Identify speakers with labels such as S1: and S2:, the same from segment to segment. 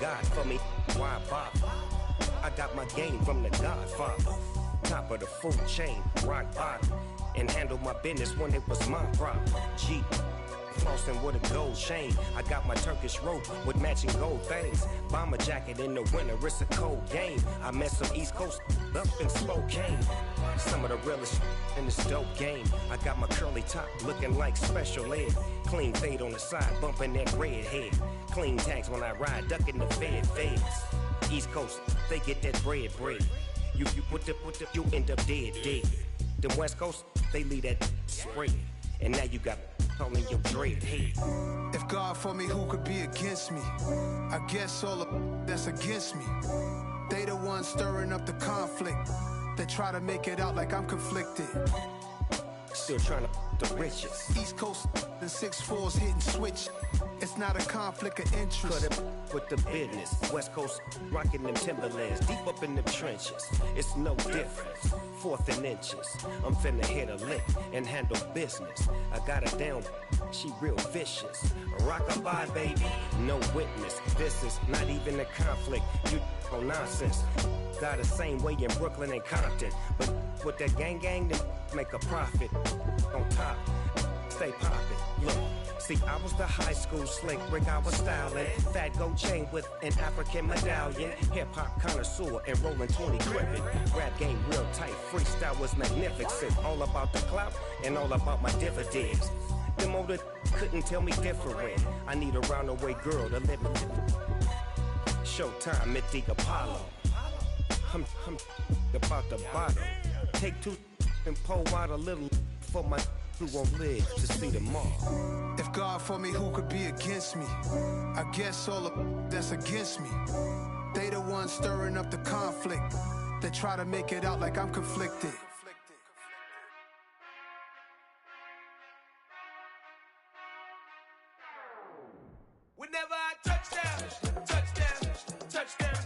S1: God for me, why bother? I got my game from the Godfather. Top of the food chain, rock bottom. And handle my business when it was my problem. G, flossing with a gold chain. I got my Turkish rope with matching gold things. Bomber jacket in the winter, it's a cold game. I met some East Coast up in Spokane. Some of the realest in this dope game. I got my curly top looking like special ed. Clean fade on the side, bumping that red head. Clean tags when I ride, ducking the feds. East Coast, they get that bread. You put the, you end up dead. Them West Coast, they leave that spread. And now you got all in your dread head.
S2: If God for me, who could be against me? I guess all of that's against me. They the ones stirring up the conflict. They try to make it out like I'm conflicted.
S1: Still trying to the riches.
S2: East Coast, the 6'4s hitting switch. It's not a conflict of interest.
S1: Cut it with the business. West Coast rocking them Timberlands, deep up in the trenches. It's no difference. 4th and inches. I'm finna hit a lick and handle business. I got her down, she real vicious. Rockabye, baby, no witness. This is not even a conflict. You on nonsense. Got the same way in Brooklyn and Compton. But with that gang, then make a profit. On top, stay poppin'. Look. See, I was the high school slick Rick, I was styling. Fat gold chain with an African medallion. Hip-hop connoisseur and rolling 20 gripping. Rap game real tight, freestyle was magnificent. All about the clout and all about my dividends. Them older couldn't tell me different. I need a roundaway girl to live in. Showtime at the Apollo. I'm about the bottle. Take 2 and pour out a little for my who won't live to see tomorrow.
S2: If God for me, who could be against me? I guess all of that's against me. They the ones stirring up the conflict. They try to make it out like I'm conflicted.
S3: Whenever I touchdown, touchdown, touchdown.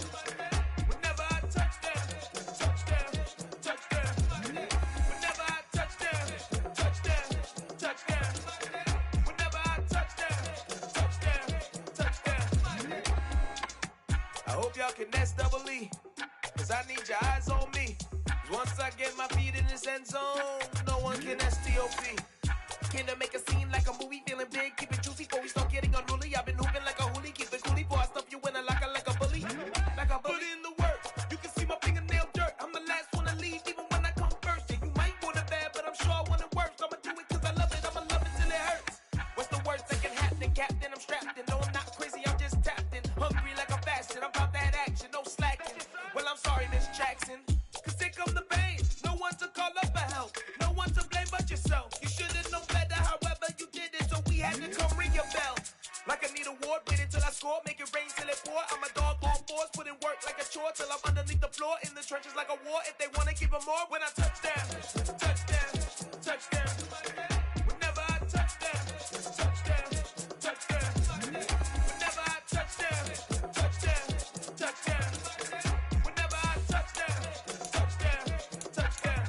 S3: Whenever I touchdown, touchdown, touchdown. Whenever I touchdown, touchdown, touchdown. Whenever I touchdown, touchdown. I hope y'all can SEE, cause I need your eyes on me. Once I get my feet in this end zone, no one can STOP. Can I make a scene like a movie, feeling big, keep it juicy before we start getting unruly. I've been hooping like a hoolie, keep it coolie before I stuff you in a locker like a bully. Like a bully. Put in the work, you can see my fingernail dirt. I'm the last one to leave, even when I come first. Yeah, you might want it bad, but I'm sure I want it worse. I'ma do it cause I love it, I'ma love it till it hurts. What's the worst that can happen, Captain? I'm strapped in, no I'm not crazy, I'm just tapped in. Hungry like I'm fasting, I'm about that action, no slacking. Well, I'm sorry, Miss Jackson, cause here come the pain. No one to call up for help, no one to blame but yourself. You should've known better, however you did it, so we had to come ring your bell. Like I need a ward, wait until I score, make it rain till it pour. I'm a dog on fours, put in work like a chore till I'm underneath the floor, in the trenches like a war. If they wanna give them more, when I touchdown, touchdown, touchdown. Whenever I touchdown, touchdown, touchdown. Whenever I touchdown, touchdown, touchdown. Whenever I touchdown, touchdown, touchdown.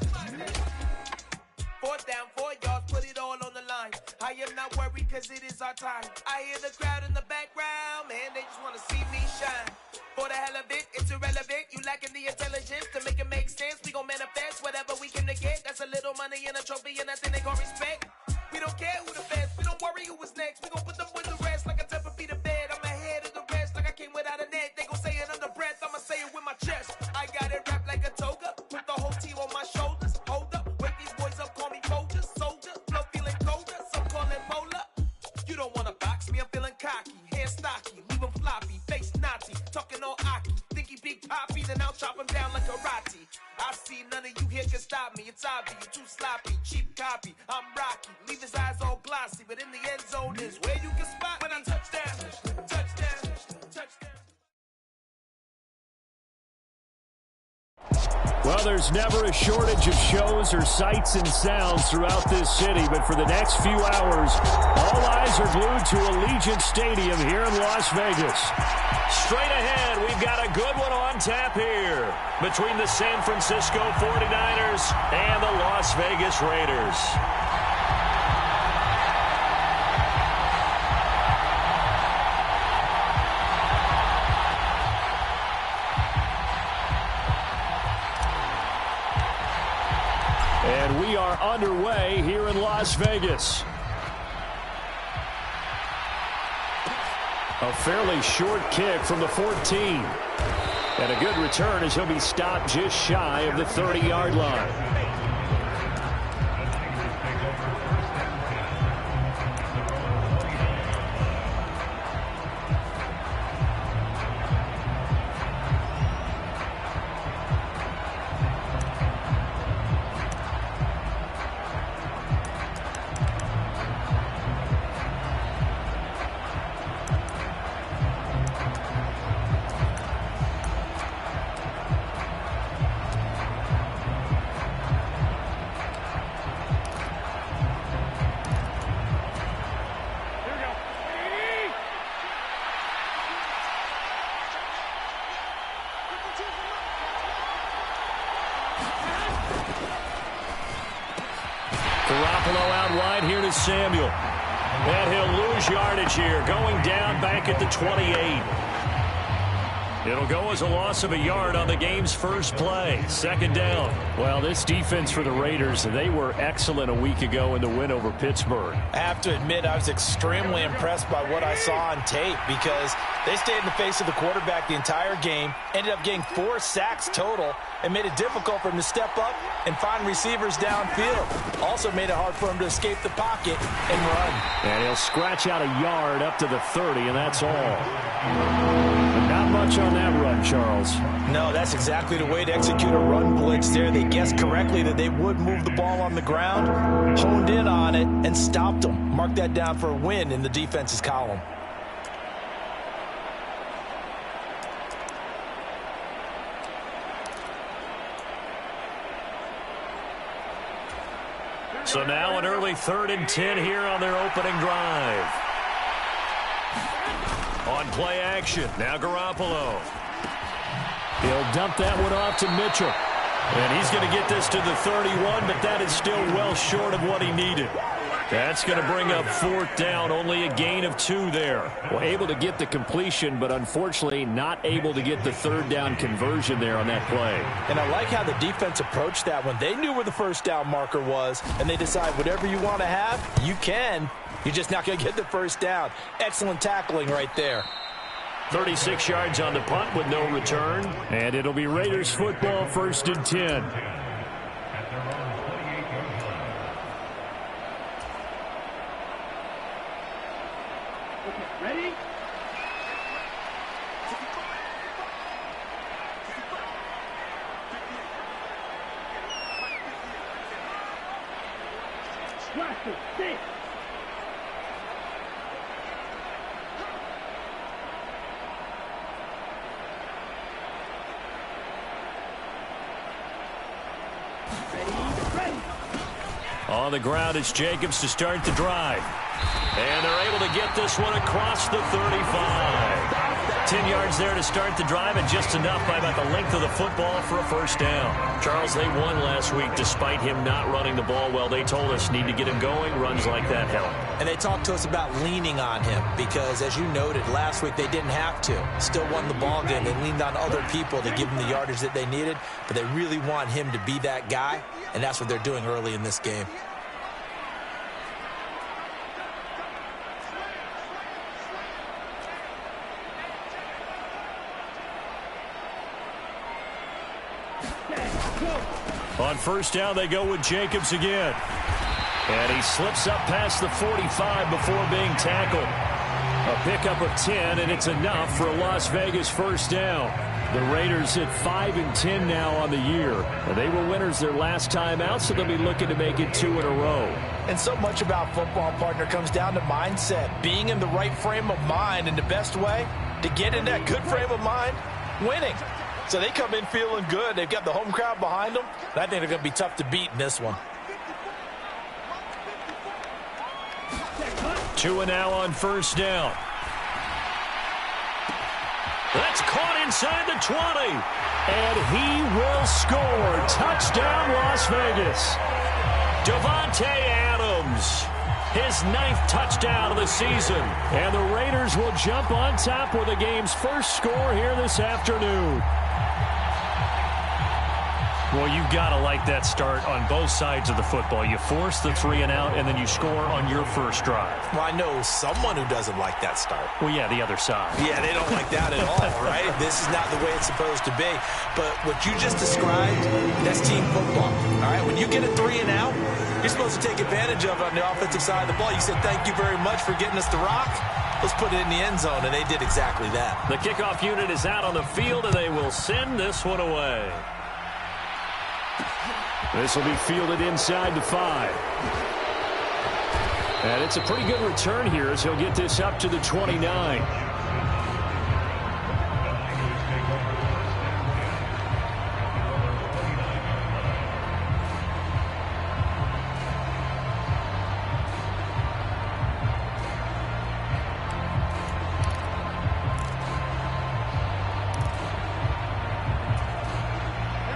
S3: 4th down, 4 yards, put it all on the line. I am not worried cause it is our time. I hear the crowd in the background, man, they just wanna see me shine. For the hell of it, it's irrelevant. You lacking the intelligence to make it make sense. We gon' manifest whatever we came to get. That's a little money and a trophy and nothing they gon' respect. We don't care who the best, we don't worry who was next. We gon' put them with the rest like a temper feet of bed. I'm ahead of the rest like I came without a net. They gon' say it under breath, I'ma say it with my chest. I got it wrapped like a toga, put the whole team on my shoulders. Hold up, wake these boys up, call me Folger, soldier. Flow feeling colder, some call it polar. You don't wanna box me, I'm feeling cocky. Hair stocky, leave him floppy, face Nazi. Talking all Aki, think he big poppy, then I'll chop him down like karate. I see none of you here can stop me. It's obvious, you're too sloppy, cheap copy. I'm Rocky, leave his eyes all glossy, but in the end zone is where you can spot when I touchdown, touchdown, touchdown.
S4: Well, there's never a shortage of shows or sights and sounds throughout this city, but for the next few hours, all eyes are glued to Allegiant Stadium here in Las Vegas. Straight ahead, we've got a good one on tap here between the San Francisco 49ers and the Las Vegas Raiders. we are underway here in Las Vegas. A fairly short kick from the 14. And a good return as he'll be stopped just shy of the 30-yard line. Garoppolo out wide here to Samuel. And he'll lose yardage here, going down back at the 28. It'll go as a loss of a yard on the game's first play. Second down. Well, this defense for the Raiders, they were excellent a week ago in the win over Pittsburgh.
S5: I have to admit, I was extremely impressed by what I saw on tape because they stayed in the face of the quarterback the entire game, ended up getting 4 sacks total, and made it difficult for him to step up and find receivers downfield. Also made it hard for him to escape the pocket and run.
S4: And he'll scratch out a yard up to the 30, and that's all. Not much on that run, Charles.
S5: No, that's exactly the way to execute a run blitz there. They guessed correctly that they would move the ball on the ground, honed in on it, and stopped them. Mark that down for a win in the defense's column.
S4: So now an early 3rd and 10 here on their opening drive. On play action, now Garoppolo. He'll dump that one off to Mitchell. And he's going to get this to the 31, but that is still well short of what he needed. That's going to bring up 4th down, only a gain of 2 there. Well, able to get the completion, but unfortunately not able to get the 3rd down conversion there on that play.
S5: And I like how the defense approached that one. They knew where the 1st down marker was, and they decide whatever you want to have, you can. You're just not going to get the 1st down. Excellent tackling right there.
S4: 36 yards on the punt with no return. And it'll be Raiders football, 1st and 10.
S3: Ready? Stay.
S4: On the ground, it's Jacobs to start the drive. And they're able to get this one across the 35. 10 yards there to start the drive, and just enough by about the length of the football for a 1st down. Charles, they won last week despite him not running the ball well. They told us need to get him going. Runs like that help.
S5: And they talked to us about leaning on him because, as you noted, last week they didn't have to. Still won the ball game. They leaned on other people to give them the yardage that they needed, but they really want him to be that guy, and that's what they're doing early in this game.
S4: On 1st down, they go with Jacobs again. And he slips up past the 45 before being tackled. A pickup of 10, and it's enough for a Las Vegas 1st down. The Raiders at 5 and 10 now on the year. They were winners their last time out, so they'll be looking to make it 2 in a row.
S5: And so much about football, partner, comes down to mindset. Being in the right frame of mind, and the best way to get in that good frame of mind, winning. So they come in feeling good. They've got the home crowd behind them. And I think they're going to be tough to beat in this one.
S4: 2 and now on 1st down. That's caught inside the 20. And he will score. Touchdown, Las Vegas. Davante Adams. His 9th touchdown of the season. And the Raiders will jump on top with the game's first score here this afternoon. Well, you've got to like that start on both sides of the football. You force the 3 and out, and then you score on your first drive.
S5: Well, I know someone who doesn't like that start.
S4: Well, yeah, the other side.
S5: Yeah, they don't like that at all, right? This is not the way it's supposed to be. But what you just described, that's team football, all right? When you get a 3 and out, you're supposed to take advantage of it on the offensive side of the ball. You said, thank you very much for getting us the rock. Let's put it in the end zone, and they did exactly that.
S4: The kickoff unit is out on the field, and they will send this one away. This will be fielded inside the 5. And it's a pretty good return here as he'll get this up to the 29.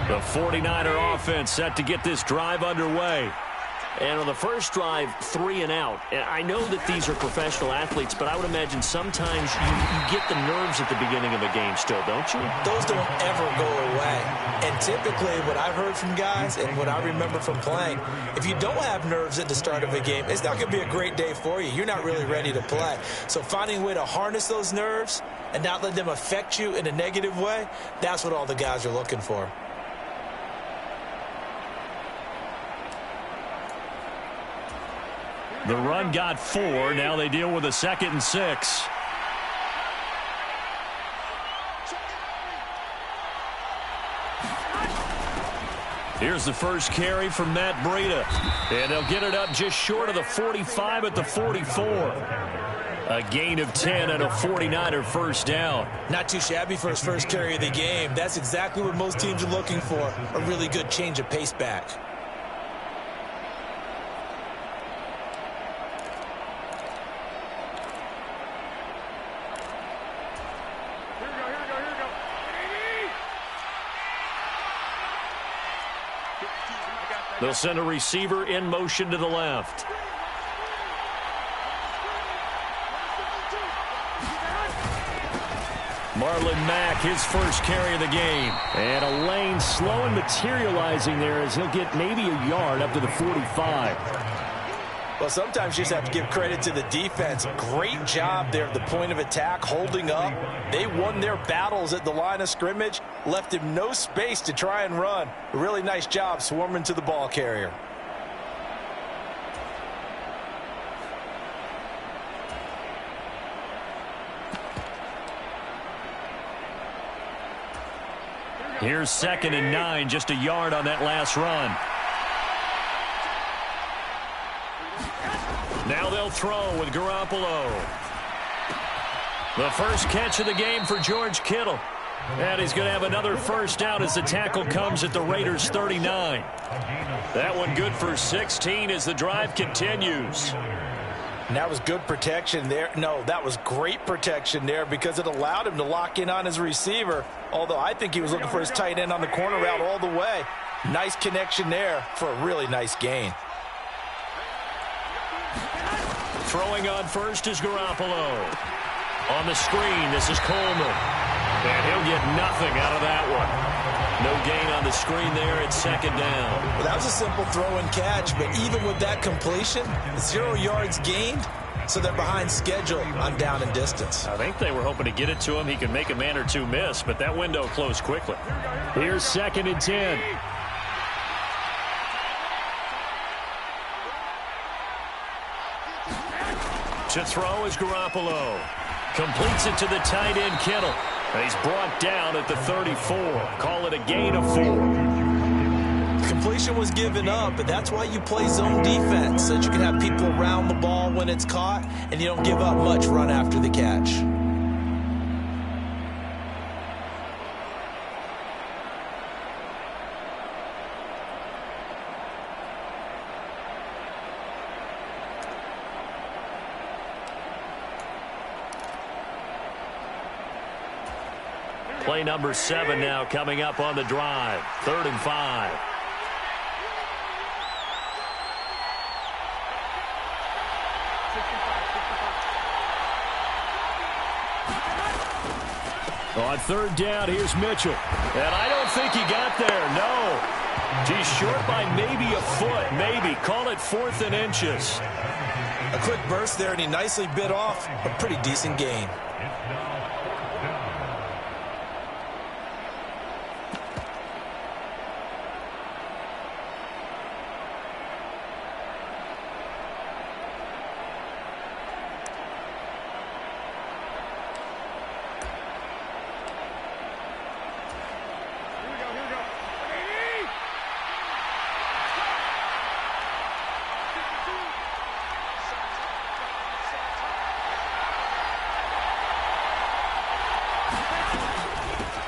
S4: The 49er offense set to get this drive underway. And on the first drive, 3 and out. And I know that these are professional athletes, but I would imagine sometimes you get the nerves at the beginning of a game still, don't you?
S5: Those don't ever go away. And typically what I've heard from guys and what I remember from playing, if you don't have nerves at the start of a game, it's not going to be a great day for you. You're not really ready to play. So finding a way to harness those nerves and not let them affect you in a negative way, that's what all the guys are looking for.
S4: The run got 4. Now they deal with a 2nd and 6. Here's the first carry from Matt Breida. And they'll get it up just short of the 45 at the 44. A gain of 10 and a 49er first down.
S5: Not too shabby for his first carry of the game. That's exactly what most teams are looking for. A really good change of pace back.
S4: They'll send a receiver in motion to the left. Marlon Mack, his first carry of the game. And a lane slow and materializing there as he'll get maybe a yard up to the 45.
S5: Well, sometimes you just have to give credit to the defense. Great job there at the point of attack, holding up. They won their battles at the line of scrimmage, left him no space to try and run. A really nice job swarming to the ball carrier.
S4: Here's 2nd and 9, just a yard on that last run. Now they'll throw with Garoppolo. The first catch of the game for George Kittle. And he's going to have another first down as the tackle comes at the Raiders' 39. That one good for 16 as the drive continues.
S5: And that was good protection there. No, that was great protection there because it allowed him to lock in on his receiver. Although I think he was looking for his tight end on the corner route all the way. Nice connection there for a really nice gain.
S4: Throwing on first is Garoppolo. On the screen, this is Coleman. And he'll get nothing out of that one. No gain on the screen there. It's 2nd down.
S5: Well, that was a simple throw and catch, but even with that completion, 0 yards gained, so they're behind schedule on down and distance.
S4: I think they were hoping to get it to him. He could make a man or two miss, but that window closed quickly. Here's 2nd and 10. To throw is Garoppolo. Completes it to the tight end, Kittle. And he's brought down at the 34. Call it a gain of 4.
S5: Completion was given up, but that's why you play zone defense, so that you can have people around the ball when it's caught, and you don't give up much run after the catch.
S4: Play number 7 now coming up on the drive. 3rd and 5. On 3rd down, here's Mitchell. And I don't think he got there, no. He's short by maybe a foot, maybe. Call it 4th and inches.
S5: A quick burst there, and he nicely bit off a pretty decent gain.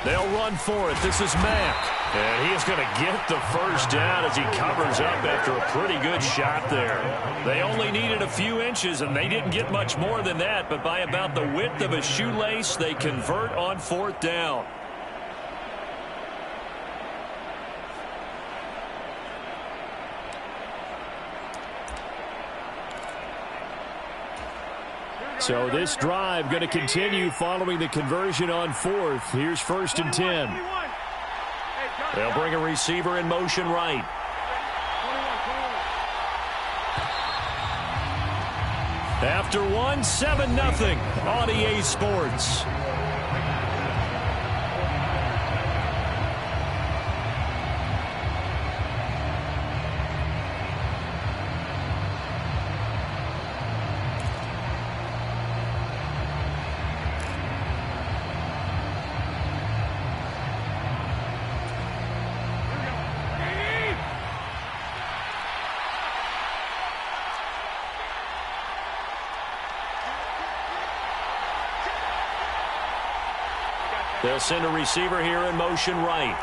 S4: They'll run for it. This is Mack. And he is going to get the first down as he covers up after a pretty good shot there. They only needed a few inches, and they didn't get much more than that. But by about the width of a shoelace, they convert on 4th down. So this drive going to continue following the conversion on 4th. Here's 1st and 10. They'll bring a receiver in motion right. After 1, 7-0 on EA Sports. They'll send a receiver here in motion right.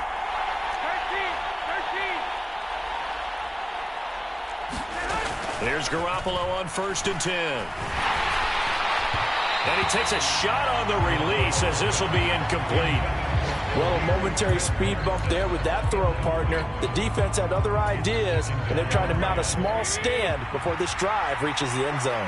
S4: 13. Here's Garoppolo on 1st and 10. And he takes a shot on the release as this will be incomplete.
S5: Well, a momentary speed bump there with that throw, partner. The defense had other ideas, and they're trying to mount a small stand before this drive reaches the end zone.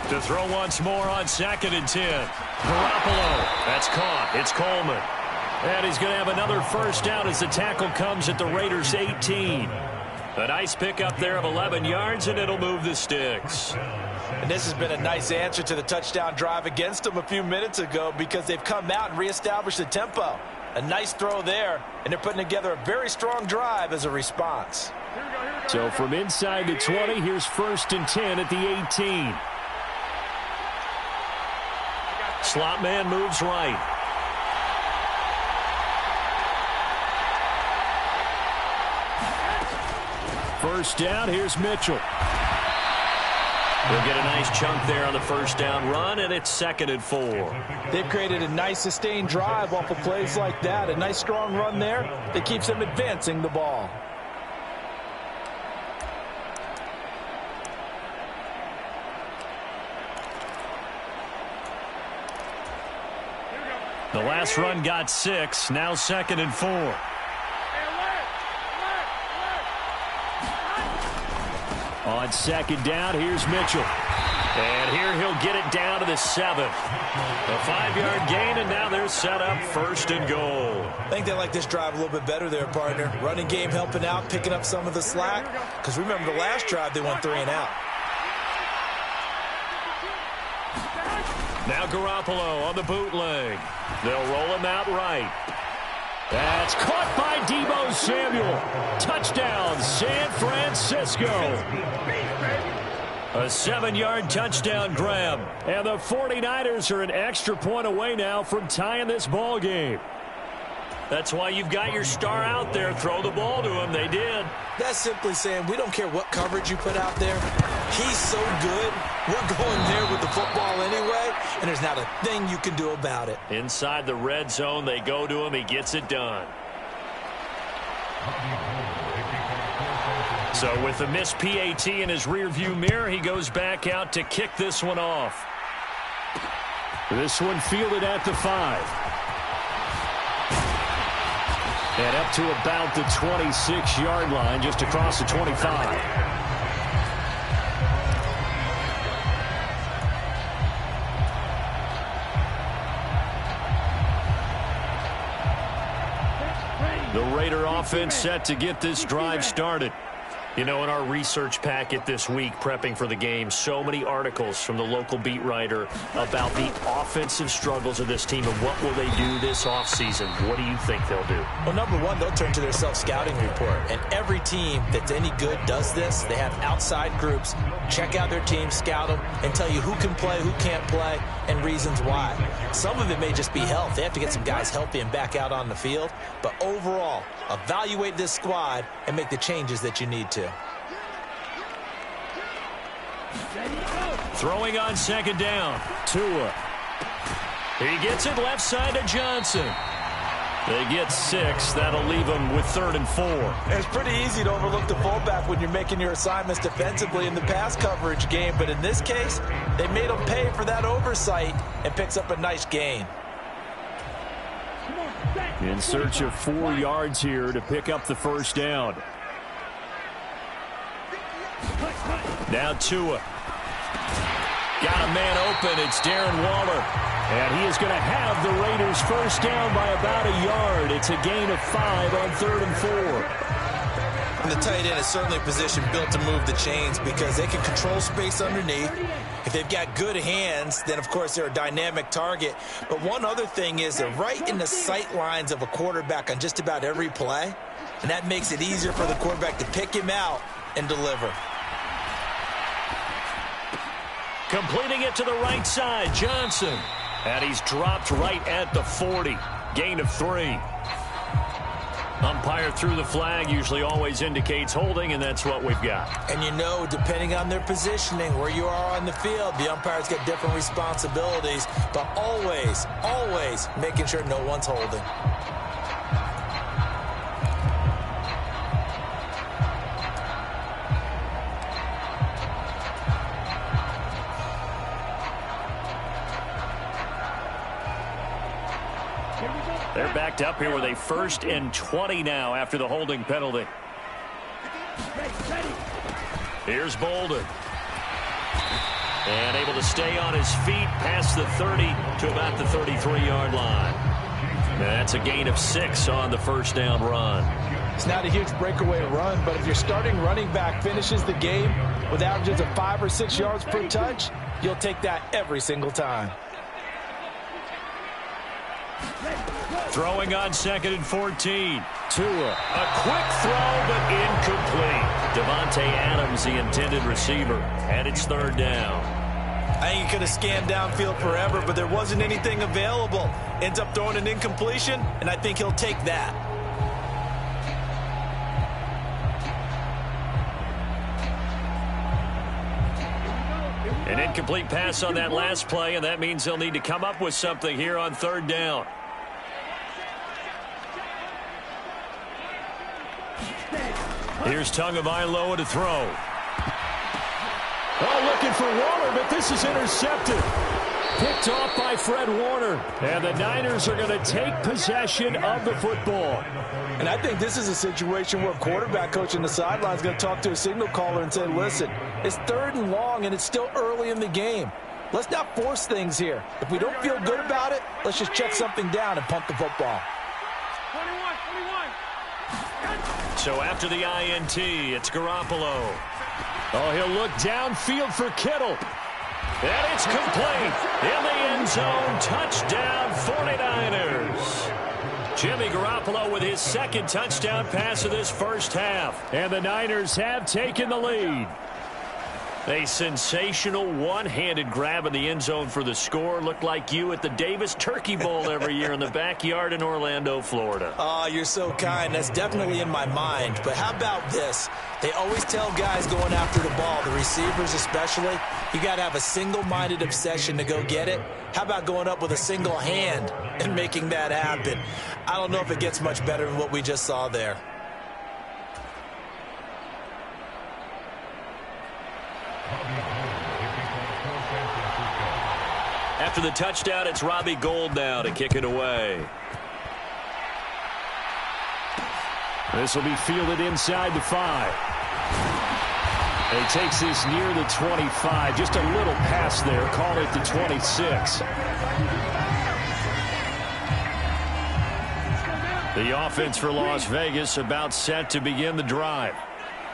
S4: To throw once more on 2nd and 10. Garoppolo. That's caught. It's Coleman. And he's going to have another first down as the tackle comes at the Raiders' 18. A nice pickup there of 11 yards, and it'll move the sticks.
S5: And this has been a nice answer to the touchdown drive against them a few minutes ago because they've come out and reestablished the tempo. A nice throw there, and they're putting together a very strong drive as a response.
S4: So from inside the 20, here's 1st and 10 at the 18. Slot man moves right. First down, here's Mitchell. They'll get a nice chunk there on the first down run, and it's 2nd and 4.
S5: They've created a nice sustained drive off of plays like that. A nice strong run there that keeps them advancing the ball.
S4: The last run got 6, now 2nd and 4. On 2nd down, here's Mitchell. And here he'll get it down to the 7th. A 5-yard gain, and now they're set up 1st and goal.
S5: I think they like this drive a little bit better there, partner. Running game helping out, picking up some of the slack. Because remember the last drive, they went 3 and out.
S4: Now Garoppolo on the bootleg. They'll roll him out right. That's caught by Deebo Samuel. Touchdown, San Francisco. A 7-yard touchdown grab. And the 49ers are an extra point away now from tying this ball game. That's why you've got your star out there. Throw the ball to him. They did.
S5: That's simply saying we don't care what coverage you put out there. He's so good. We're going there with the football anyway, and there's not a thing you can do about it.
S4: Inside the red zone, they go to him. He gets it done. So with the missed PAT in his rearview mirror, he goes back out to kick this one off. This one fielded at the 5. And up to about the 26-yard line, just across the 25. The Raider offense set to get this drive started. You know, in our research packet this week, prepping for the game, so many articles from the local beat writer about the offensive struggles of this team and what will they do this offseason. What do you think they'll do?
S5: Well, number one, they'll turn to their self-scouting report. And every team that's any good does this. They have outside groups, check out their team, scout them, and tell you who can play, who can't play, and reasons why. Some of it may just be health. They have to get some guys healthy and back out on the field. But overall, evaluate this squad and make the changes that you need to.
S4: Throwing on second down. Tua. He gets it left side to Johnson. They get 6. That'll leave them with 3rd and 4.
S5: It's pretty easy to overlook the fullback when you're making your assignments defensively in the pass coverage game. But in this case, they made him pay for that oversight and picks up a nice gain.
S4: In search of 4 yards here to pick up the first down. Now Tua. Got a man open. It's Darren Waller. And he is going to have the Raiders first down by about a yard. It's a gain of 5 on 3rd and 4.
S5: And the tight end is certainly a position built to move the chains because they can control space underneath. If they've got good hands, then, of course, they're a dynamic target. But one other thing is they're right in the sight lines of a quarterback on just about every play. And that makes it easier for the quarterback to pick him out and deliver.
S4: Completing it to the right side, Johnson. And he's dropped right at the 40. Gain of 3. Umpire threw the flag, usually always indicates holding, and that's what we've got.
S5: And you know, depending on their positioning, where you are on the field, the umpires get different responsibilities, but always, always making sure no one's holding.
S4: They're backed up here with a 1st and 20 now after the holding penalty. Here's Bolden. And able to stay on his feet past the 30 to about the 33-yard line. That's a gain of 6 on the first down run.
S5: It's not a huge breakaway run, but if your starting running back finishes the game with averages of 5 or 6 yards per touch, you'll take that every single time.
S4: Throwing on 2nd and 14. Tua. A quick throw, but incomplete. Devontae Adams, the intended receiver. And it's 3rd down.
S5: I think he could have scanned downfield forever, but there wasn't anything available. Ends up throwing an incompletion, and I think he'll take that.
S4: An incomplete pass on that last play, and that means they'll need to come up with something here on 3rd down. Here's Tagovailoa to throw. Oh, looking for Warner, but this is intercepted. Picked off by Fred Warner. And the Niners are going to take possession of the football.
S5: And I think this is a situation where a quarterback coach in the sideline is going to talk to a signal caller and say, listen, it's 3rd and long, and it's still early in the game. Let's not force things here. If we don't feel good about it, let's just check something down and punt the football.
S3: 21.
S4: So after the INT, it's Garoppolo. Oh, he'll look downfield for Kittle. And it's complete. In the end zone, touchdown 49ers. Jimmy Garoppolo with his 2nd touchdown pass of this first half. And the Niners have taken the lead. A sensational one-handed grab in the end zone for the score. Looked like you at the Davis Turkey Bowl every year in the backyard in Orlando, Florida.
S5: Oh, you're so kind. That's definitely in my mind. But how about this? They always tell guys going after the ball, the receivers especially, you got to have a single-minded obsession to go get it. How about going up with a single hand and making that happen? I don't know if it gets much better than what we just saw there.
S4: After the touchdown, it's Robbie Gould now to kick it away. This will be fielded inside the 5. And he takes this near the 25. Just a little pass there. Call it the 26. The offense for Las Vegas about set to begin the drive.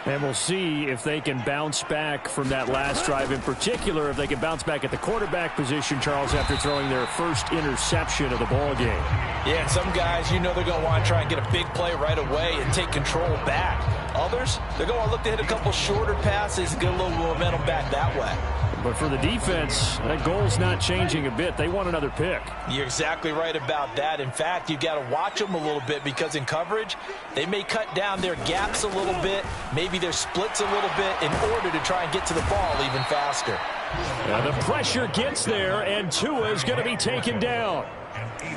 S4: And we'll see if they can bounce back from that last drive. In particular, if they can bounce back at the quarterback position, Charles, after throwing their first interception of the ball game.
S5: Yeah, and some guys, you know they're going to want to try and get a big play right away and take control back. Others, they're going to look to hit a couple shorter passes and get a little momentum back that way.
S4: But for the defense, that goal's not changing a bit. They want another pick.
S5: You're exactly right about that. In fact, you've got to watch them a little bit because in coverage, they may cut down their gaps a little bit, maybe their splits a little bit in order to try and get to the ball even faster.
S4: Now the pressure gets there, and Tua is going to be taken down.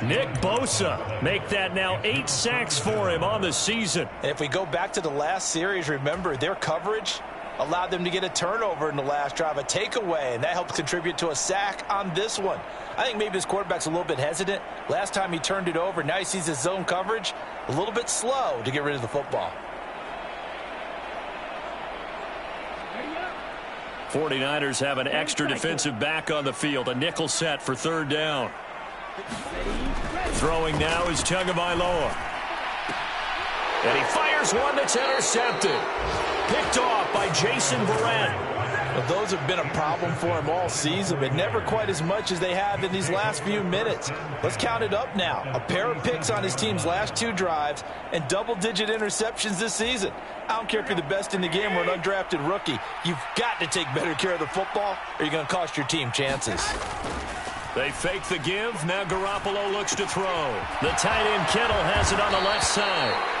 S4: Nick Bosa make that now 8 sacks for him on the season.
S5: And if we go back to the last series, remember their coverage allowed them to get a turnover in the last drive, a takeaway, and that helped contribute to a sack on this one. I think maybe his quarterback's a little bit hesitant. Last time he turned it over, now he sees his zone coverage a little bit slow to get rid of the football.
S4: 49ers have an extra defensive back on the field, a nickel set for third down. Throwing now is Tagovailoa. And he fires one that's intercepted. Picked off by Jason Verrett.
S5: Well, those have been a problem for him all season, but never quite as much as they have in these last few minutes. Let's count it up now. A pair of picks on his team's last 2 drives and double-digit interceptions this season. I don't care if you're the best in the game or an undrafted rookie. You've got to take better care of the football or you're going to cost your team chances.
S4: They fake the give. Now Garoppolo looks to throw. The tight end Kittle has it on the left side.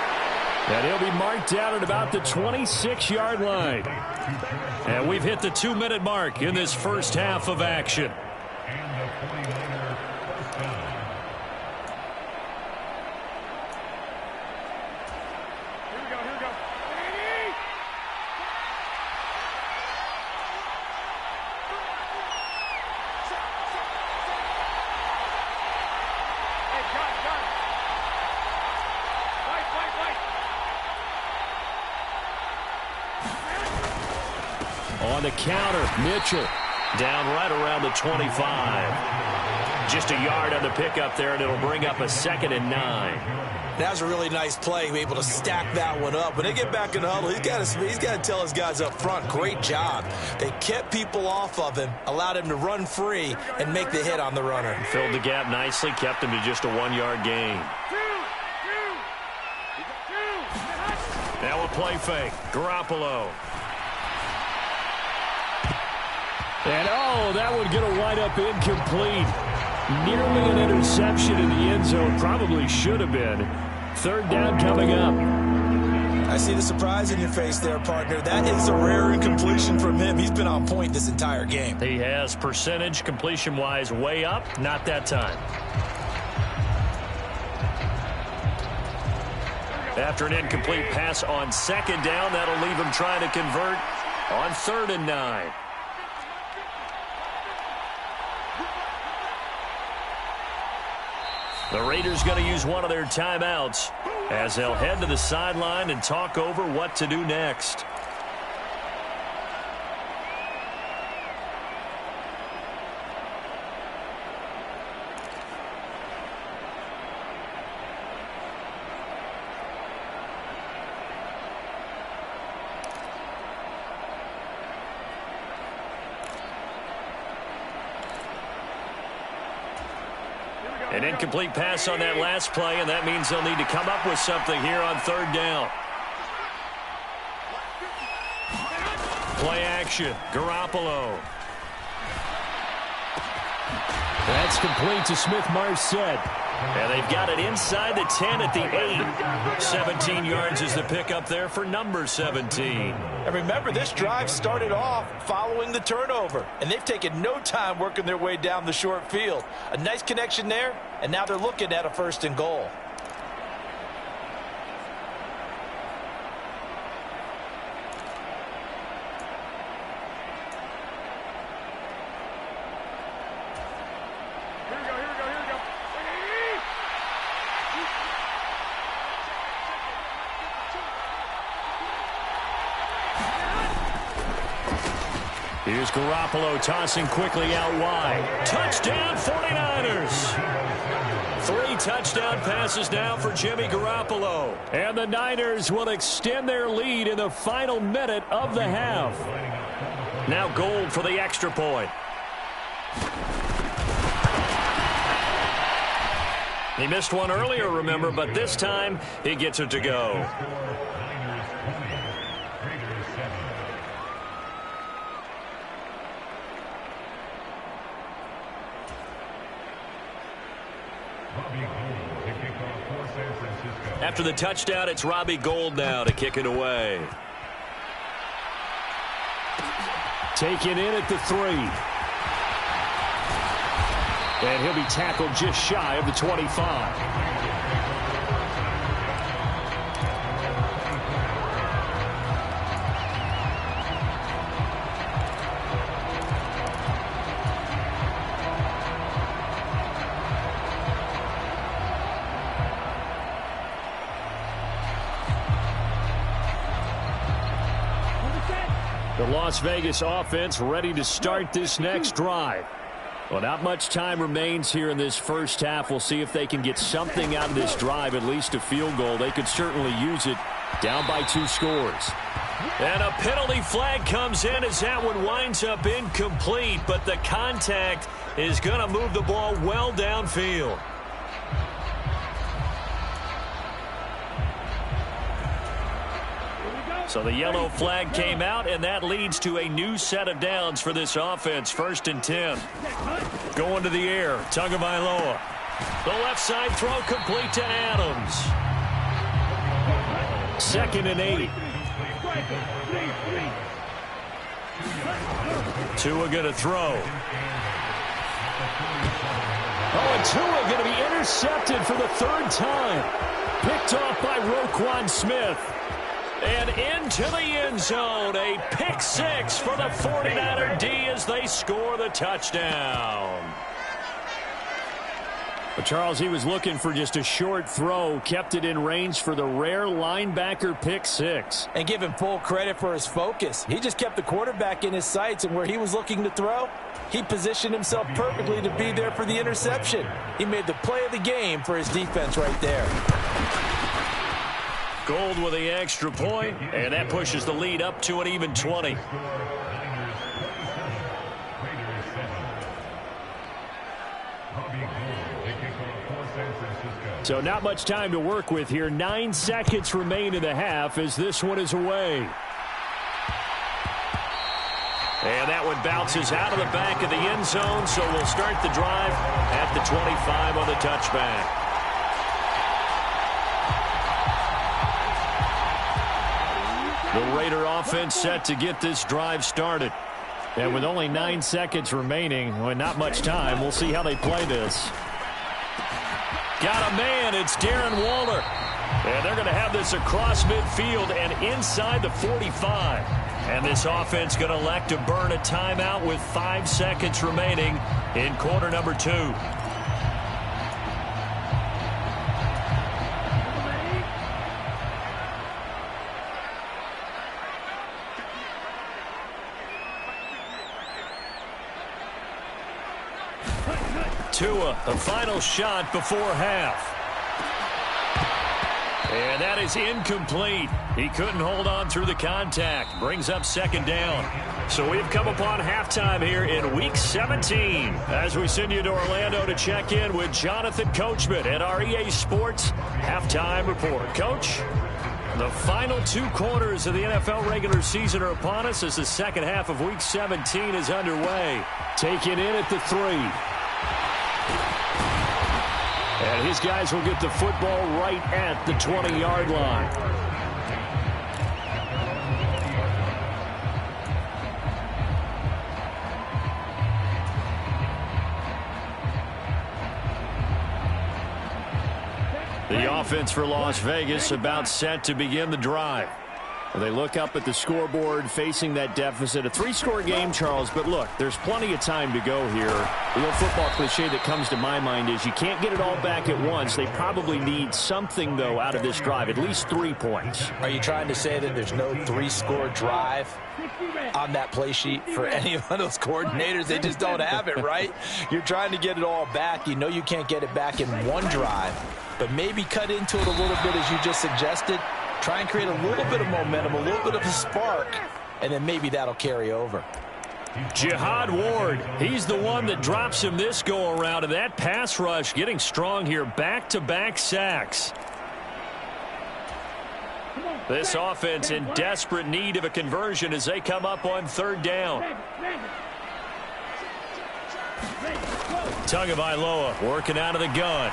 S4: And he'll be marked down at about the 26-yard line. And we've hit the 2-minute mark in this first half of action. On the counter, Mitchell down right around the 25. Just a yard on the pickup there, and it'll bring up a 2nd and 9.
S5: That was a really nice play, able to stack that one up. When they get back in the huddle, he's got to tell his guys up front, great job. They kept people off of him, allowed him to run free, and make the hit on the runner.
S4: Filled the gap nicely, kept him to just a 1-yard gain. Now a play fake. Garoppolo. And, that would get a wind-up incomplete. Nearly an interception in the end zone. Probably should have been. 3rd down coming up.
S5: I see the surprise in your face there, partner. That is a rare incompletion from him. He's been on point this entire game.
S4: He has percentage completion-wise way up. Not that time. After an incomplete pass on 2nd down, that'll leave him trying to convert on 3rd and 9. The Raiders going to use one of their timeouts as they'll head to the sideline and talk over what to do next. An incomplete pass on that last play, and that means they'll need to come up with something here on 3rd down. Play action. Garoppolo. That's complete to Smith-Marset. And they've got it inside the 10 at the 8. 17 yards is the pickup there for number 17.
S5: And remember, this drive started off following the turnover, and they've taken no time working their way down the short field. A nice connection there, and now they're looking at a 1st and goal.
S4: Here's Garoppolo tossing quickly out wide. Touchdown 49ers. 3 touchdown passes now for Jimmy Garoppolo. And the Niners will extend their lead in the final minute of the half. Now Gold for the extra point. He missed one earlier, remember, but this time he gets it to go. After the touchdown, it's Robbie Gould now to kick it away. Taken in at the 3. And he'll be tackled just shy of the 25. The Las Vegas offense ready to start this next drive. Well, not much time remains here in this first half. We'll see if they can get something out of this drive, at least a field goal. They could certainly use it, down by 2 scores. And a penalty flag comes in as that one winds up incomplete, but the contact is going to move the ball well downfield. So the yellow flag came out, and that leads to a new set of downs for this offense. 1st and 10. Going to the air. Tagovailoa. The left side throw complete to Adams. 2nd and 8. Tua going to throw. Oh, and Tua going to be intercepted for the 3rd time. Picked off by Roquan Smith. And into the end zone, a pick 6 for the 49er D as they score the touchdown. But Charles, he was looking for just a short throw, kept it in range for the rare linebacker pick 6.
S5: And give him full credit for his focus. He just kept the quarterback in his sights, and where he was looking to throw, he positioned himself perfectly to be there for the interception. He made the play of the game for his defense right there.
S4: Gold with the extra point, and that pushes the lead up to an even 20. So not much time to work with here. 9 seconds remain in the half as this one is away. And that one bounces out of the back of the end zone, so we'll start the drive at the 25 on the touchback. The Raider offense set to get this drive started. And with only 9 seconds remaining, well, not much time, we'll see how they play this. Got a man, it's Darren Waller. And they're going to have this across midfield and inside the 45. And this offense going to elect to burn a timeout with 5 seconds remaining in quarter number 2. Tua, the final shot before half. And that is incomplete. He couldn't hold on through the contact. Brings up 2nd down. So we've come upon halftime here in Week 17. As we send you to Orlando to check in with Jonathan Coachman at our EA Sports Halftime Report. Coach, the final 2 quarters of the NFL regular season are upon us as the second half of Week 17 is underway. Taken in at the 3. And his guys will get the football right at the 20-yard line. The offense for Las Vegas about set to begin the drive. They look up at the scoreboard facing that deficit. A 3-score game, Charles, but look, there's plenty of time to go here. The old football cliche that comes to my mind is you can't get it all back at once. They probably need something, though, out of this drive, at least 3 points.
S5: Are you trying to say that there's no 3-score drive on that play sheet for any of those coordinators? They just don't have it, right? You're trying to get it all back. You know you can't get it back in one drive, but maybe cut into it a little bit as you just suggested. Try and create a little bit of momentum, a little bit of a spark, and then maybe that'll carry over.
S4: Jihad Ward, he's the one that drops him this go-around, and that pass rush getting strong here. Back-to-back sacks. This offense in desperate need of a conversion as they come up on 3rd down. Tagovailoa working out of the gun.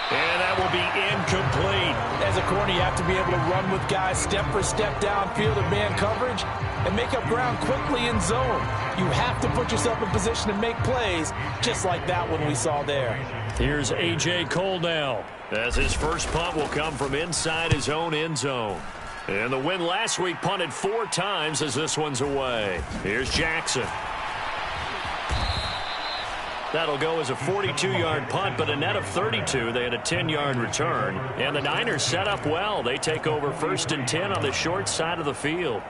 S4: And that will be incomplete.
S5: As a corner, you have to be able to run with guys step for step downfield of man coverage and make up ground quickly in zone. You have to put yourself in position to make plays, just like that one we saw there.
S4: Here's A.J. Cole now, as his first punt will come from inside his own end zone. And the win last week punted 4 times as this one's away. Here's Jackson. That'll go as a 42-yard punt, but a net of 32. They had a 10-yard return. And the Niners set up well. They take over 1st and 10 on the short side of the field.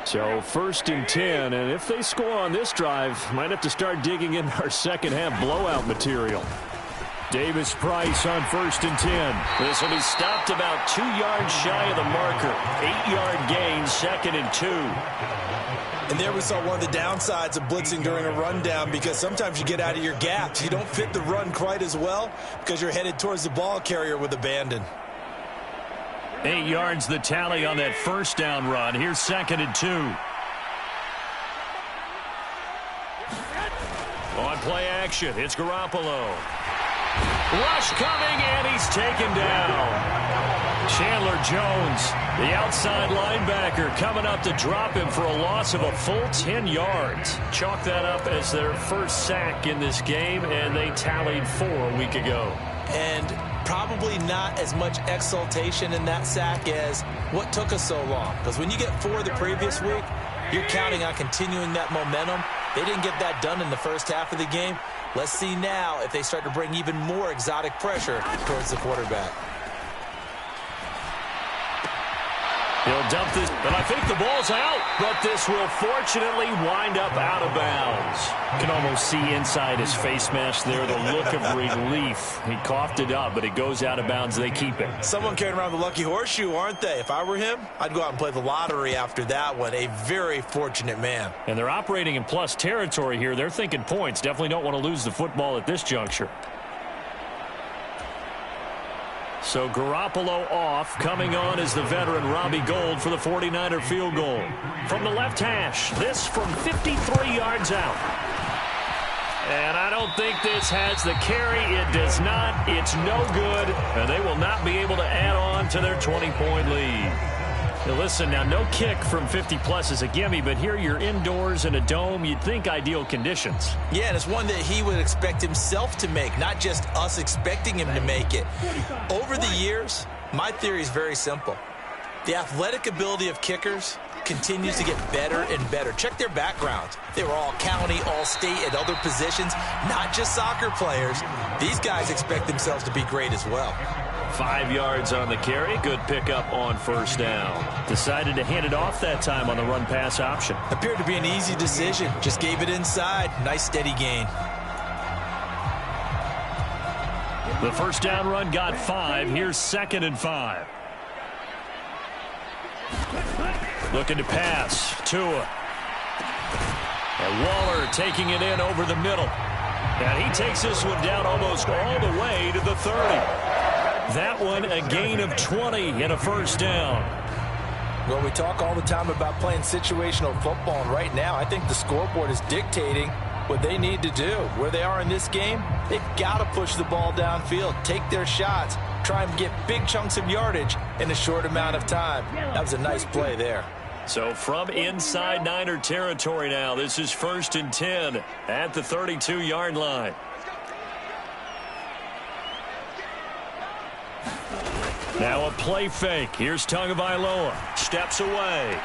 S4: So 1st and 10, and if they score on this drive, might have to start digging in our second-half blowout material. Davis Price on 1st and 10. This will be stopped about 2 yards shy of the marker. 8-yard gain, 2nd and 2.
S5: And there we saw one of the downsides of blitzing during a rundown, because sometimes you get out of your gaps. You don't fit the run quite as well because you're headed towards the ball carrier with abandon.
S4: 8 yards the tally on that 1st down run. Here's 2nd and 2. On play action, it's Garoppolo. Rush coming, and he's taken down. Chandler Jones, the outside linebacker, coming up to drop him for a loss of a full 10 yards. Chalk that up as their first sack in this game, and they tallied 4 a week ago.
S5: And probably not as much exultation in that sack as what took us so long. Because when you get 4 the previous week, you're counting on continuing that momentum. They didn't get that done in the first half of the game. Let's see now if they start to bring even more exotic pressure towards the quarterback.
S4: He'll dump this, but I think the ball's out. But this will fortunately wind up out of bounds. You can almost see inside his face mask there the look of relief. He coughed it up, but it goes out of bounds. They keep it.
S5: Someone carrying around the lucky horseshoe, aren't they? If I were him, I'd go out and play the lottery after that one. A very fortunate man.
S4: And they're operating in plus territory here. They're thinking points. Definitely don't want to lose the football at this juncture. So Garoppolo off. Coming on is the veteran Robbie Gould for the 49er field goal. From the left hash, this from 53 yards out. And I don't think this has the carry. It does not. It's no good. And they will not be able to add on to their 20-point lead. Now listen, now no kick from 50-plus is a gimme, but here you're indoors in a dome. You'd think ideal conditions.
S5: Yeah, and it's one that he would expect himself to make, not just us expecting him to make it. Over the years, my theory is very simple. The athletic ability of kickers continues to get better and better. Check their backgrounds. They were all county, all state, at other positions, not just soccer players. These guys expect themselves to be great as well.
S4: 5 yards on the carry. Good pickup on 1st down. Decided to hand it off that time on the run-pass option.
S5: Appeared to be an easy decision. Just gave it inside. Nice steady gain.
S4: The 1st down run got 5. Here's 2nd and 5. Looking to pass. Tua. And Waller taking it in over the middle. And he takes this one down almost all the way to the 30. That one a gain of 20 and a 1st down.
S5: Well, we talk all the time about playing situational football, and right now I think the scoreboard is dictating what they need to do. Where they are in this game, they've got to push the ball downfield, take their shots, try and get big chunks of yardage in a short amount of time. That was a nice play there.
S4: So from inside Niner territory now, this is 1st and 10 at the 32-yard line. Now a play fake. Here's Tagovailoa. Steps away.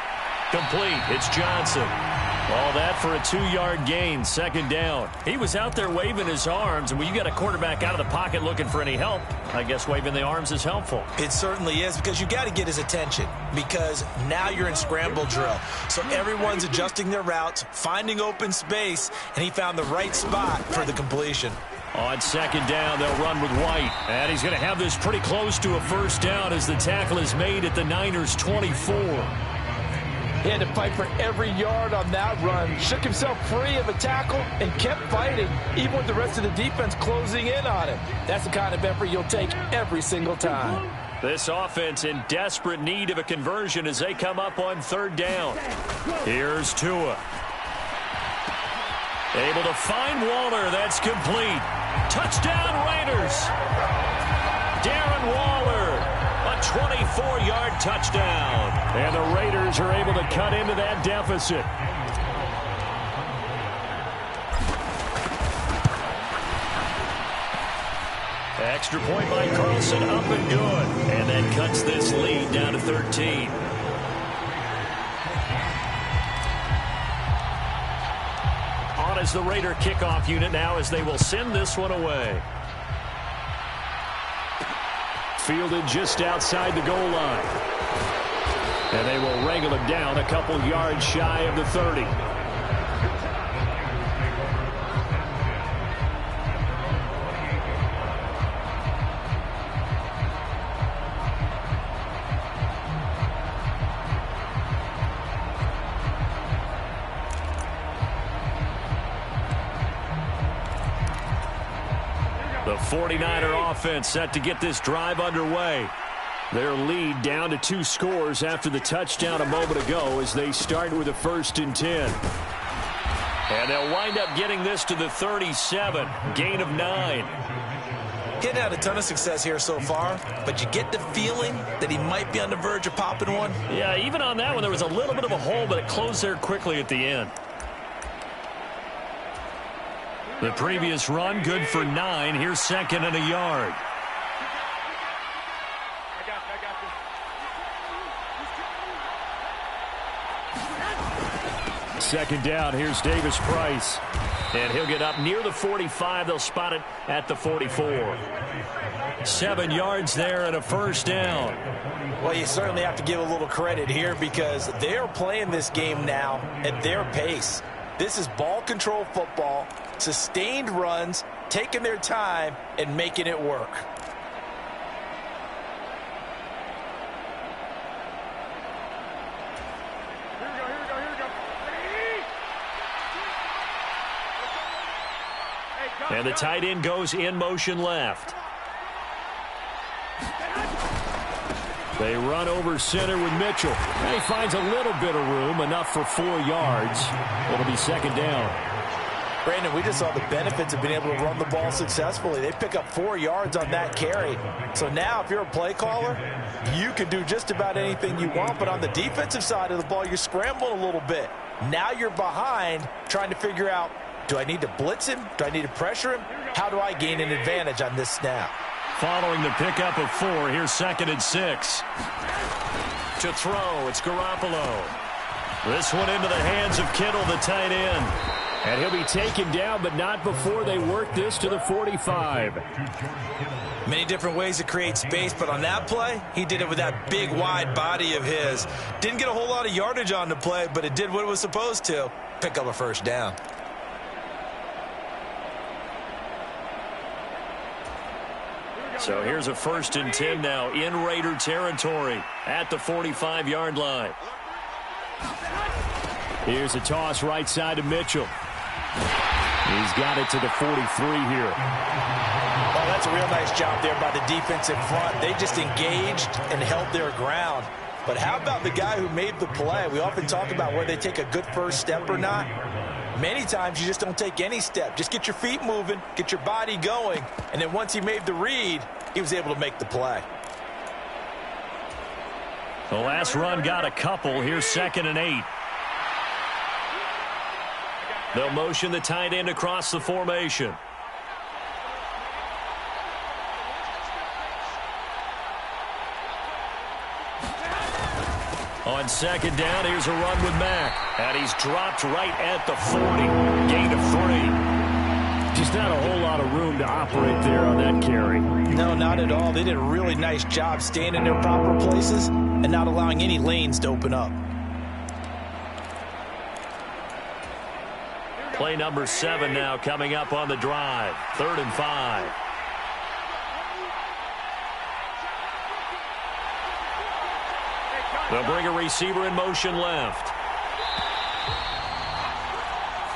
S4: Complete. It's Johnson. All that for a 2-yard gain, second down. He was out there waving his arms, and when you got a quarterback out of the pocket looking for any help, I guess waving the arms is helpful.
S5: It certainly is, because you got to get his attention, because now you're in scramble drill. So everyone's adjusting their routes, finding open space, and he found the right spot for the completion.
S4: On second down, they'll run with White. And he's going to have this pretty close to a first down as the tackle is made at the Niners' 24.
S5: He had to fight for every yard on that run. Shook himself free of a tackle and kept fighting, even with the rest of the defense closing in on him. That's the kind of effort you'll take every single time.
S4: This offense in desperate need of a conversion as they come up on third down. Here's Tua. Able to find Waller. That's complete. Touchdown, Raiders. Darren Waller. A 24-yard touchdown. And the Raiders are able to cut into that deficit. Extra point by Carlson, up and good. And that cuts this lead down to 13. On as the Raider kickoff unit now as they will send this one away. Fielded just outside the goal line. And they will wrangle him down a couple yards shy of the 30. The 49er offense set to get this drive underway. Their lead down to 2 scores after the touchdown a moment ago as they start with a 1st and 10. And they'll wind up getting this to the 37. Gain of 9.
S5: He hadn't had a ton of success here so far, but you get the feeling that he might be on the verge of popping one.
S4: Yeah, even on that one, there was a little bit of a hole, but it closed there quickly at the end. The previous run, good for 9. Here's 2nd and a yard. Second down, here's Davis Price. And he'll get up near the 45. They'll spot it at the 44. 7 yards there and a first down.
S5: Well, you certainly have to give a little credit here because they're playing this game now at their pace. This is ball control football, sustained runs, taking their time and making it work.
S4: And the tight end goes in motion left. They run over center with Mitchell. And he finds a little bit of room, enough for 4 yards. It'll be second down.
S5: Brandon, we just saw the benefits of being able to run the ball successfully. They pick up 4 yards on that carry. So now if you're a play caller, you can do just about anything you want. But on the defensive side of the ball, you're scrambling a little bit. Now you're behind trying to figure out, do I need to blitz him? Do I need to pressure him? How do I gain an advantage on this snap?
S4: Following the pickup of 4, here's 2nd and 6. To throw, it's Garoppolo. This one into the hands of Kittle, the tight end. And he'll be taken down, but not before they work this to the 45.
S5: Many different ways to create space, but on that play, he did it with that big, wide body of his. Didn't get a whole lot of yardage on the play, but it did what it was supposed to. Pick up a first down.
S4: So here's a 1st and 10 now in Raider territory at the 45-yard line. Here's a toss right side to Mitchell. He's got it to the 43 here.
S5: Oh, that's a real nice job there by the defensive front. They just engaged and held their ground. But how about the guy who made the play? We often talk about whether they take a good first step or not. Many times you just don't take any step. Just get your feet moving, get your body going, and then once he made the read, he was able to make the play.
S4: The last run got a couple. Here's 2nd and 8. They'll motion the tight end across the formation. On second down, here's a run with Mack. And he's dropped right at the 40. Gain of 3. Just not a whole lot of room to operate there on that carry.
S5: No, not at all. They did a really nice job staying in their proper places and not allowing any lanes to open up.
S4: Play number 7 now coming up on the drive. 3rd and 5. They'll bring a receiver in motion left.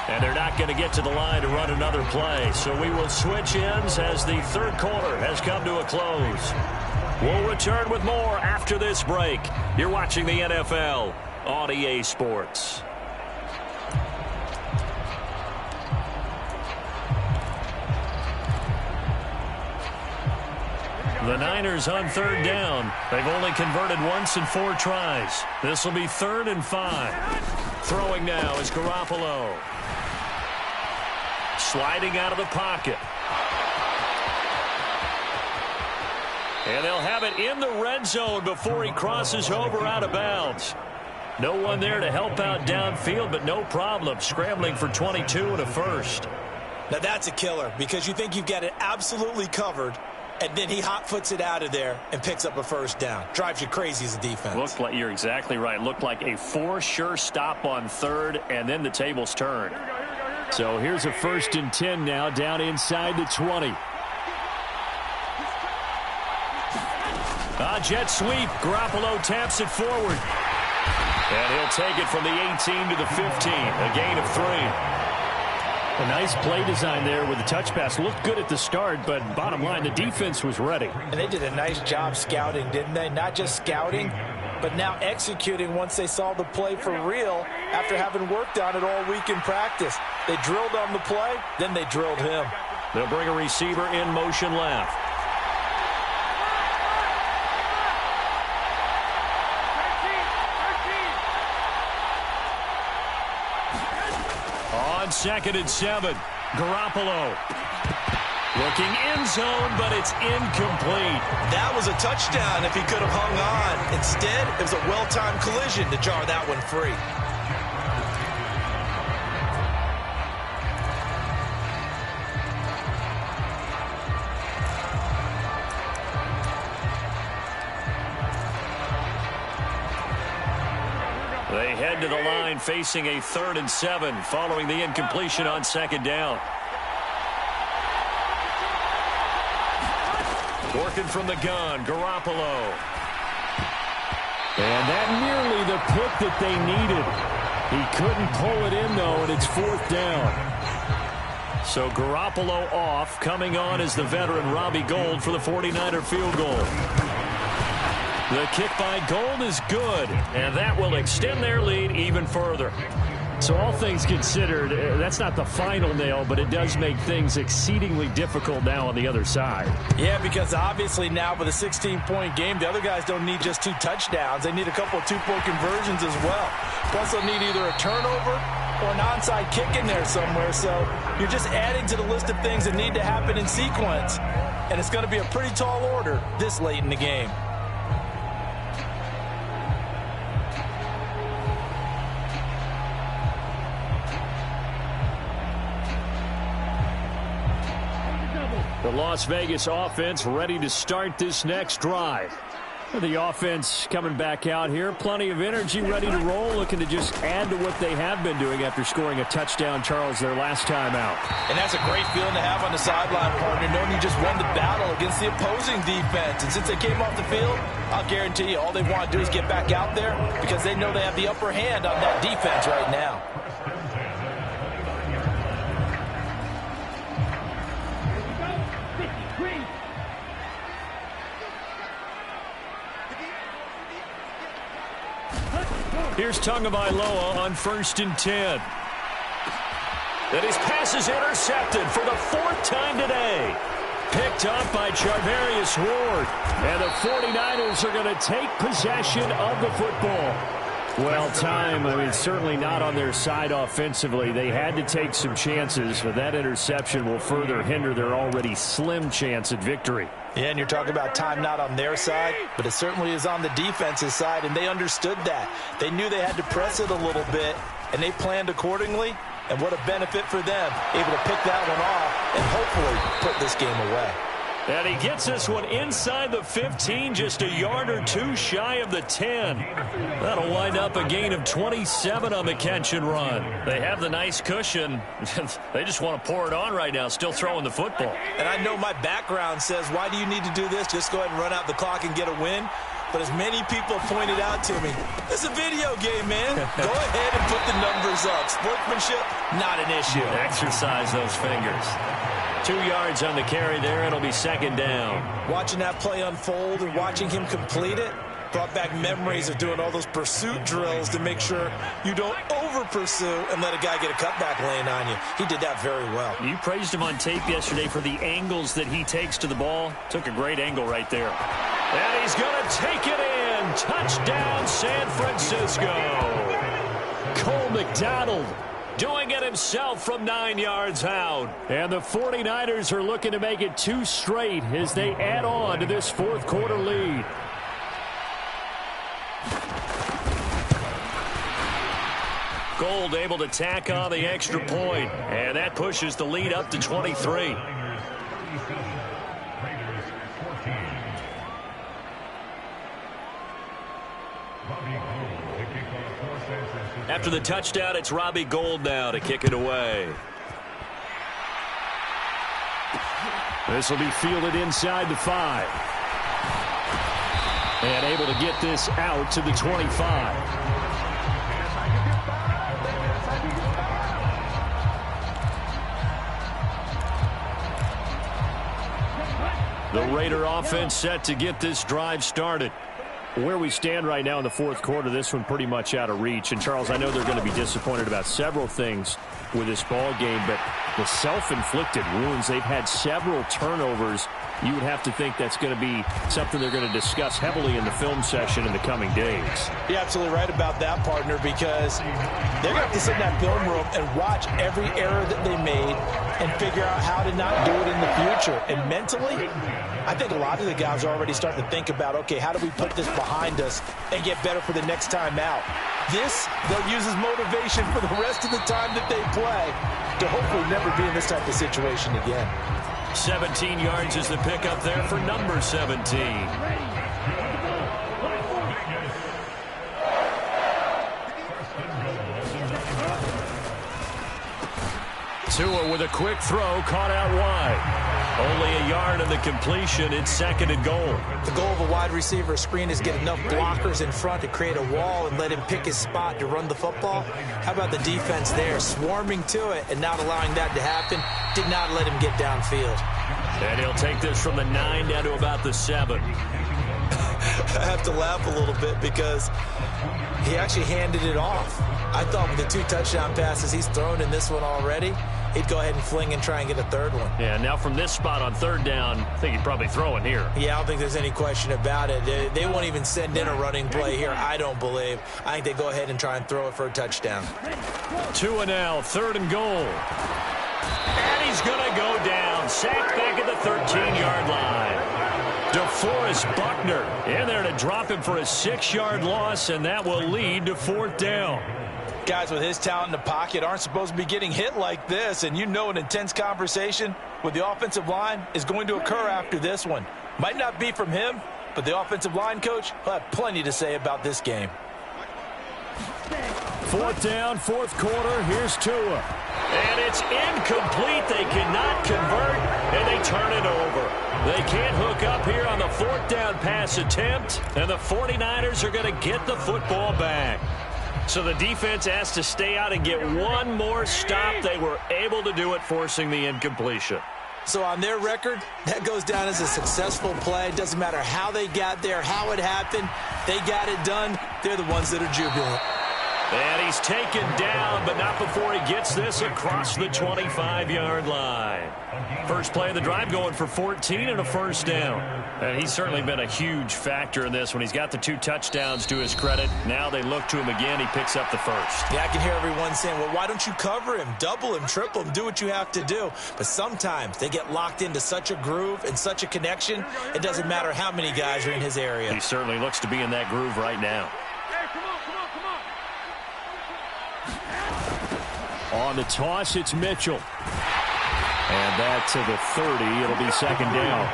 S4: And they're not going to get to the line to run another play. So we will switch ends as the third quarter has come to a close. We'll return with more after this break. You're watching the NFL on EA Sports. The Niners on 3rd down. They've only converted once in 4 tries. This will be 3rd and 5. Throwing now is Garoppolo. Sliding out of the pocket. And they'll have it in the red zone before he crosses over out of bounds. No one there to help out downfield, but no problem. Scrambling for 22 and a first.
S5: Now that's a killer because you think you've got it absolutely covered, and then he hot-foots it out of there and picks up a first down. Drives you crazy as a defense.
S4: Looked like, you're exactly right. Looked like a for sure stop on 3rd, and then the tables turn. So here's a 1st and 10 now down inside the 20. Jet sweep. Garoppolo taps it forward. And he'll take it from the 18 to the 15. A gain of 3. A nice play design there with the touch pass. Looked good at the start, but bottom line, the defense was ready.
S5: And they did a nice job scouting, didn't they? Not just scouting, but now executing once they saw the play for real after having worked on it all week in practice. They drilled on the play, then they drilled him.
S4: They'll bring a receiver in motion left. On 2nd and 7, Garoppolo. Looking end zone, but it's incomplete.
S5: That was a touchdown if he could have hung on. Instead, it was a well-timed collision to jar that one free.
S4: They head to the line facing a 3rd and 7 following the incompletion on 2nd down. Working from the gun, Garoppolo. And that nearly the pick that they needed. He couldn't pull it in, though, and it's 4th down. So Garoppolo off. Coming on is the veteran Robbie Gould for the 49er field goal. The kick by Gould is good, and that will extend their lead even further. So all things considered, that's not the final nail, but it does make things exceedingly difficult now on the other side.
S5: Yeah, because obviously now with a 16-point game, the other guys don't need just 2 touchdowns. They need a couple of 2-point conversions as well. Plus they'll need either a turnover or an onside kick in there somewhere. So you're just adding to the list of things that need to happen in sequence. And it's going to be a pretty tall order this late in the game.
S4: The Las Vegas offense ready to start this next drive. The offense coming back out here. Plenty of energy, ready to roll, looking to just add to what they have been doing after scoring a touchdown, Charles, their last time out.
S5: And that's a great feeling to have on the sideline, partner, knowing you just won the battle against the opposing defense. And since they came off the field, I'll guarantee you all they want to do is get back out there because they know they have the upper hand on that defense right now.
S4: Here's Tagovailoa on 1st and 10. And his pass is intercepted for the 4th time today. Picked up by Charvarius Ward. And the 49ers are going to take possession of the football. Well, time, certainly not on their side offensively. They had to take some chances, but that interception will further hinder their already slim chance at victory.
S5: Yeah, and you're talking about time not on their side, but it certainly is on the defense's side, and they understood that. They knew they had to press it a little bit, and they planned accordingly, and what a benefit for them, able to pick that one off and hopefully put this game away.
S4: And he gets this one inside the 15, just a yard or two shy of the 10. That'll wind up a gain of 27 on the catch and run. They have the nice cushion. They just want to pour it on right now, still throwing the football.
S5: And I know my background says, why do you need to do this? Just go ahead and run out the clock and get a win. But as many people pointed out to me, it's a video game, man. Go ahead and put the numbers up. Sportsmanship, not an issue.
S4: Exercise those fingers. 2 yards on the carry there. It'll be second down.
S5: Watching that play unfold and watching him complete it brought back memories of doing all those pursuit drills to make sure you don't over-pursue and let a guy get a cutback lane on you. He did that very well.
S4: You praised him on tape yesterday for the angles that he takes to the ball. Took a great angle right there. And he's going to take it in. Touchdown, San Francisco. Cole McDonald doing it himself from 9 yards out. And the 49ers are looking to make it 2 straight as they add on to this fourth quarter lead. Gold able to tack on the extra point, and that pushes the lead up to 23. After the touchdown, it's Robbie Gould now to kick it away. This will be fielded inside the 5. And able to get this out to the 25. The Raider offense set to get this drive started. Where we stand right now in the fourth quarter, this one pretty much out of reach. And, Charles, I know they're going to be disappointed about several things with this ball game, but the self-inflicted wounds, they've had several turnovers. You would have to think that's going to be something they're going to discuss heavily in the film session in the coming days.
S5: You're absolutely right about that, partner, because they're going to have to sit in that film room and watch every error that they made and figure out how to not do it in the future. And mentally, I think a lot of the guys are already starting to think about, okay, how do we put this behind us and get better for the next time out? This, they'll use as motivation for the rest of the time that they play to hopefully never be in this type of situation again.
S4: 17 yards is the pickup there for number 17. Tua with a quick throw, caught out wide. Only a yard on the completion. It's second and goal.
S5: The goal of a wide receiver screen is get enough blockers in front to create a wall and let him pick his spot to run the football. How about the defense there, swarming to it and not allowing that to happen? Did not let him get downfield.
S4: And he'll take this from the 9 down to about the 7.
S5: I have to laugh a little bit because he actually handed it off. I thought with the 2 touchdown passes he's thrown in this one already, he'd go ahead and fling and try and get a third one.
S4: Yeah, now from this spot on third down, I think he'd probably throw it here.
S5: Yeah, I don't think there's any question about it. They won't even send in a running play here, I don't believe. I think they go ahead and try and throw it for a touchdown.
S4: Tua now, third and goal. And he's going to go down. Sacked back at the 13-yard line. DeForest Buckner in there to drop him for a 6-yard loss, and that will lead to fourth down.
S5: Guys with his talent in the pocket aren't supposed to be getting hit like this, and you know an intense conversation with the offensive line is going to occur after this one. Might not be from him, but the offensive line coach will have plenty to say about this game.
S4: Fourth down, fourth quarter. Here's Tua. And it's incomplete. They cannot convert, and they turn it over. They can't hook up here on the fourth down pass attempt, and the 49ers are going to get the football back. So the defense has to stay out and get one more stop. They were able to do it, forcing the incompletion.
S5: So on their record, that goes down as a successful play. It doesn't matter how they got there, how it happened. They got it done. They're the ones that are jubilant.
S4: And he's taken down, but not before he gets this across the 25-yard line. First play of the drive going for 14 and a first down. And he's certainly been a huge factor in this when he's got the 2 touchdowns to his credit. Now they look to him again. He picks up the first.
S5: Yeah, I can hear everyone saying, well, why don't you cover him? Double him, triple him, do what you have to do. But sometimes they get locked into such a groove and such a connection, it doesn't matter how many guys are in his area.
S4: He certainly looks to be in that groove right now. On the toss, it's Mitchell. And that to the 30. It'll be second down.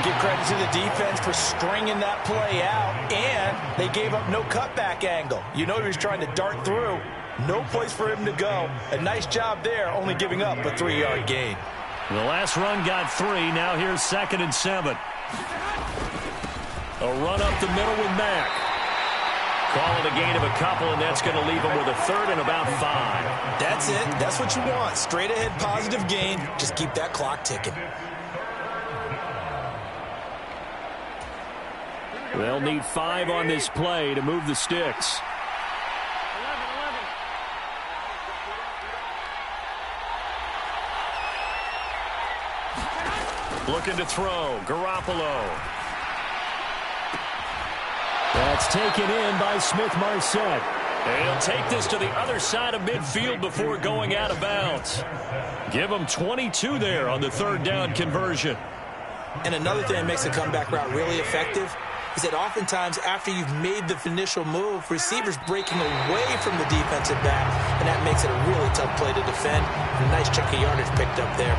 S5: Give credit to the defense for stringing that play out, and they gave up no cutback angle. You know he was trying to dart through. No place for him to go. A nice job there, only giving up a 3-yard gain.
S4: The last run got 3. Now here's 2nd and 7. A run up the middle with Mack. Call it a gain of a couple, and that's going to leave him with a 3rd and about 5.
S5: That's it. That's what you want. Straight ahead positive gain. Just keep that clock ticking.
S4: They'll need 5 on this play to move the sticks. Looking to throw. Garoppolo. That's taken in by Smith-Marset. And he'll take this to the other side of midfield before going out of bounds. Give him 22 there on the 3rd down conversion.
S5: And another thing that makes a comeback route really effective is that oftentimes after you've made the initial move, receivers breaking away from the defensive back, and that makes it a really tough play to defend. And a nice chunk of yardage picked up there.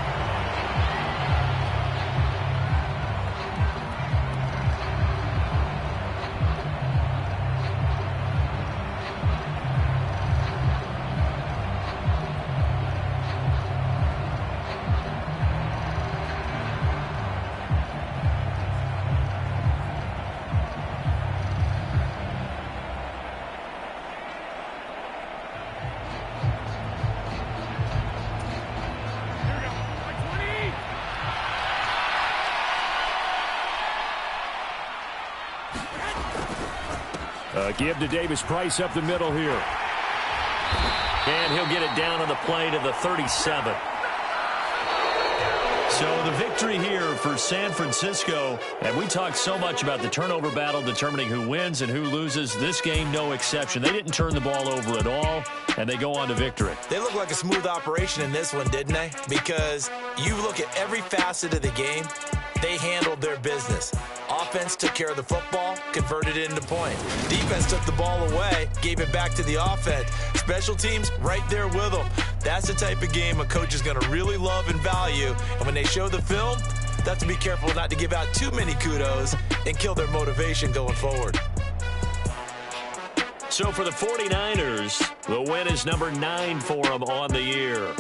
S4: Give to Davis-Price up the middle here. And he'll get it down on the play to the 37. So the victory here for San Francisco, and we talked so much about the turnover battle determining who wins and who loses. This game, no exception. They didn't turn the ball over at all, and they go on to victory.
S5: They look like a smooth operation in this one, didn't they? Because you look at every facet of the game, they handled their business. Offense took care of the football, converted it into points. Defense took the ball away, gave it back to the offense. Special teams right there with them. That's the type of game a coach is going to really love and value. And when they show the film, they have to be careful not to give out too many kudos and kill their motivation going forward.
S4: So for the 49ers, the win is number 9 for them on the year.